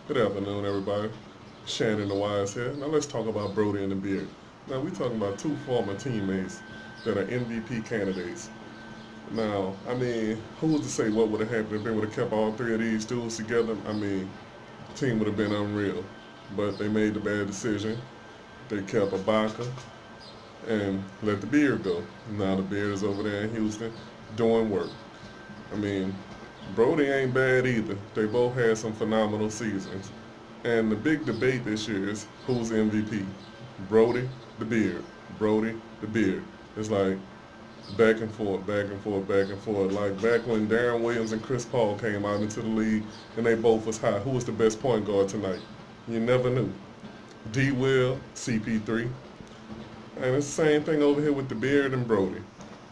Good afternoon, everybody. Shannon the Wise here. Now let's talk about Brodie and the Beard. Now we're talking about two former teammates that are MVP candidates. Now, who's to say what would have happened if they would have kept all three of these dudes together? The team would have been unreal. But they made the bad decision. They kept Ibaka and let the Beard go. Now the Beard is over there in Houston doing work. I mean, Brodie ain't bad either. They both had some phenomenal seasons. And the big debate this year is who's MVP? Brodie, the Beard. Brodie, the Beard. It's like back and forth, back and forth, back and forth. Like back when Darren Williams and Chris Paul came out into the league and they both was high. Who was the best point guard tonight? You never knew. D. Will, CP3. And it's the same thing over here with the Beard and Brodie.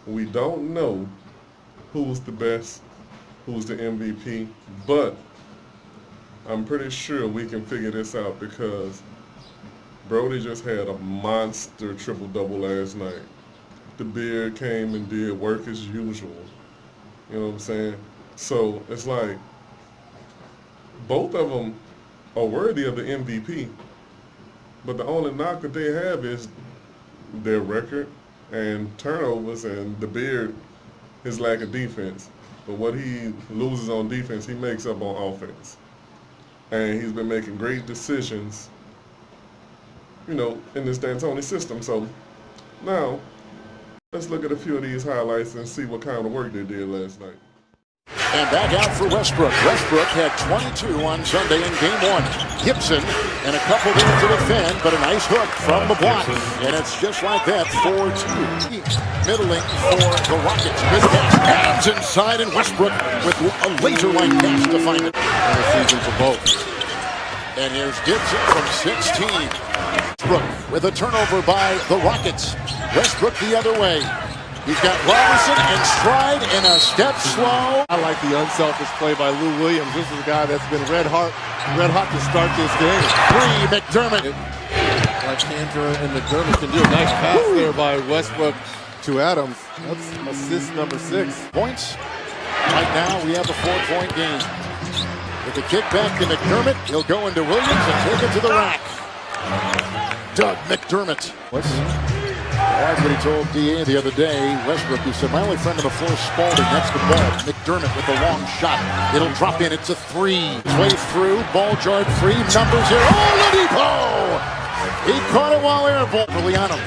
We don't know who's the best, who's the MVP, but I'm pretty sure we can figure this out because Brodie just had a monster triple-double last night. The Beard came and did work as usual. You know what I'm saying? So it's like both of them are worthy of the MVP, but the only knock that they have is their record and turnovers, and the Beard, his lack of defense. But what he loses on defense, he makes up on offense. And he's been making great decisions, in this D'Antoni system. So now, let's look at a few of these highlights and see what kind of work they did last night. And back out for Westbrook. Westbrook had 22 on Sunday in Game 1. Gibson and a couple there to defend, but a nice hook from the block. And it's just like that, 4-2. Middling for the Rockets. Good pass. Hands inside, and Westbrook with a laser-like pass to find it. And a season for both. And here's Gibson from 16. Westbrook with a turnover by the Rockets. Westbrook the other way. He's got Robertson and Stride in a step slow. I like the unselfish play by Lou Williams. This is a guy that's been red hot to start this game. McDermott. Like Andrew and McDermott can do a nice pass there by Westbrook to Adams. That's assist number 6. Points. Right now we have a 4-point game. With the kick back to McDermott, he'll go into Williams and take it to the rack. Doug McDermott. That's what he told DA the other day. Westbrook, he said, my only friend on the floor is Spalding next to ball. McDermott with a long shot. It'll drop in. It's a 3. His way through. Ball jarred free. Numbers here. Oh, Ladipo! He caught it while airball. Early on him.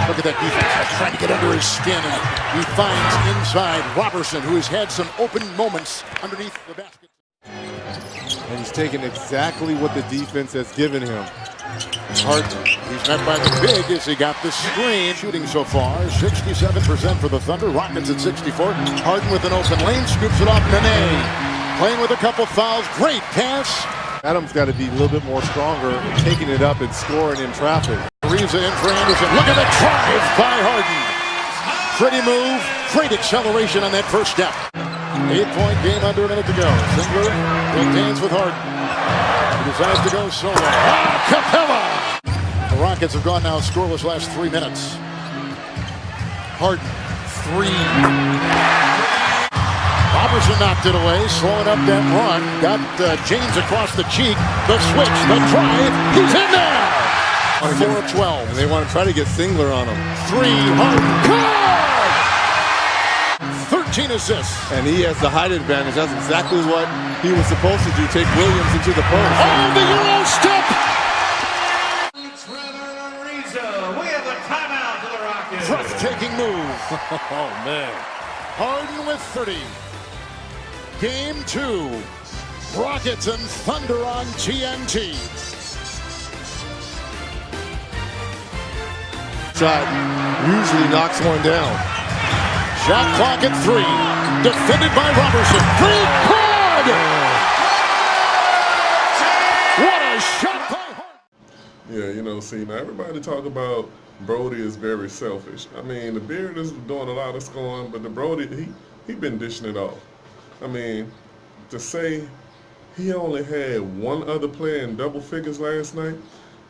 Look at that defense. He's trying to get under his skin. And he finds inside Robertson, who has had some open moments underneath the basket. And he's taken exactly what the defense has given him. Harden, he's met by the big as he got the screen. Shooting so far, 67% for the Thunder. Rockets at 64. Harden with an open lane, scoops it off Nene. Playing with a couple fouls. Great pass. Adams got to be a little bit more stronger, taking it up and scoring in traffic. Ariza in for Anderson. Look at the drive by Harden. Pretty move, great acceleration on that first step. 8-point game, under a minute to go. Singler will dance with Harden. He decides to go solo. Capella! The Rockets have gone now scoreless last 3 minutes. Harden, 3. Robertson knocked it away, slowing up that run. Got James across the cheek. The switch, the drive. He's in there! 4 of 12. And they want to try to get Singler on him. 3, Harden. Good! 13 assists. And he has the height advantage. That's exactly what he was supposed to do. Take Williams into the post. Oh, the Euro step! We have a timeout for the Rockets. Breathtaking move. Oh, man. Harden with 30. Game 2. Rockets and Thunder on TNT. Shot usually knocks one down. Shot clock at 3. Defended by Robertson. 3. Good! What a shot by Harden. Yeah, see, now everybody talk about Brodie is very selfish. The Beard is doing a lot of scoring, but the Brodie, he been dishing it off. To say he only had one other player in double figures last night,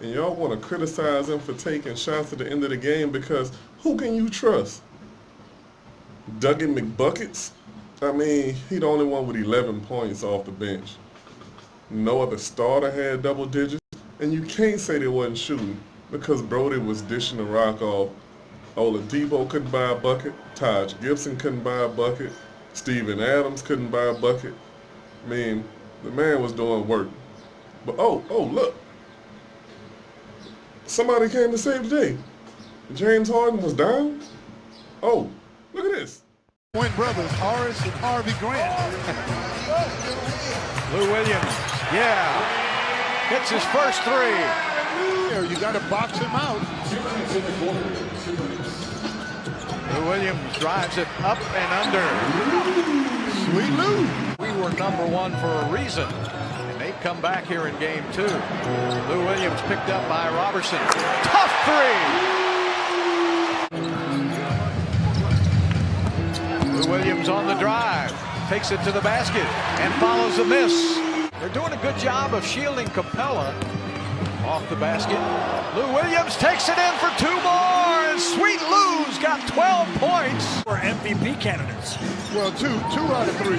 and y'all want to criticize him for taking shots at the end of the game because who can you trust? Dougie McBuckets? He the only one with 11 points off the bench. No other starter had double digits. And you can't say they wasn't shooting because Brodie was dishing the rock off. Oladipo couldn't buy a bucket. Taj Gibson couldn't buy a bucket. Steven Adams couldn't buy a bucket. I mean, the man was doing work. But oh, look. Somebody came to save the day. James Harden was down. Oh, look at this. Point brothers, Horace and Harvey Grant. Lou Williams, yeah. Hits his first three. You got to box him out. Lou Williams drives it up and under. Sweet Lou. We were #1 for a reason, and they've come back here in game 2. Lou Williams picked up by Robertson. Tough three. Lou Williams on the drive. Takes it to the basket and follows the miss. They're doing a good job of shielding Capella off the basket. Lou Williams takes it in for 2 more, and Sweet Lou's got 12 points. For MVP candidates. Well, two out of 3.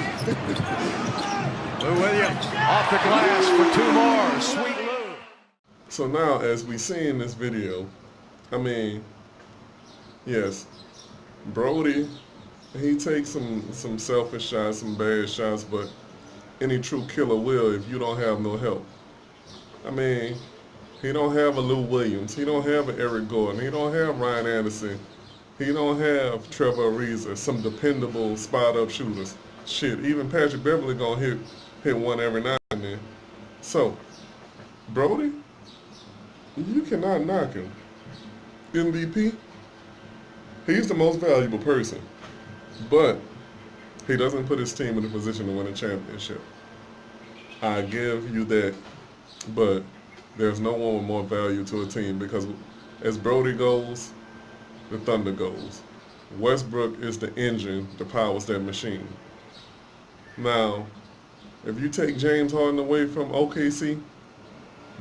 Lou Williams off the glass for 2 more. Sweet Lou. So now, as we see in this video, I mean, yes, Brodie, he takes some selfish shots, some bad shots, but any true killer will if you don't have no help. I mean, he don't have a Lou Williams. He don't have an Eric Gordon. He don't have Ryan Anderson. He don't have Trevor Ariza, some dependable spot-up shooters. Shit, even Patrick Beverly gonna hit one every now and then. So, Brodie, you cannot knock him. MVP, he's the most valuable person. But he doesn't put his team in a position to win a championship. I give you that. But there's no one with more value to a team because as Brodie goes, the thunder goes. Westbrook is the engine that powers that machine. Now, if you take James Harden away from OKC,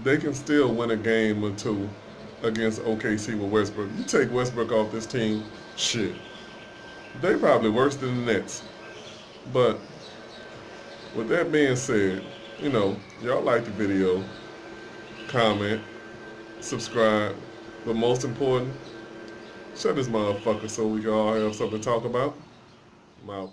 they can still win a game or 2 against OKC with Westbrook. You take Westbrook off this team, shit. They probably worse than the Nets. But with that being said, you know, y'all like the video, comment, subscribe, but most important, shut this motherfucker so we can all have something to talk about. I'm out.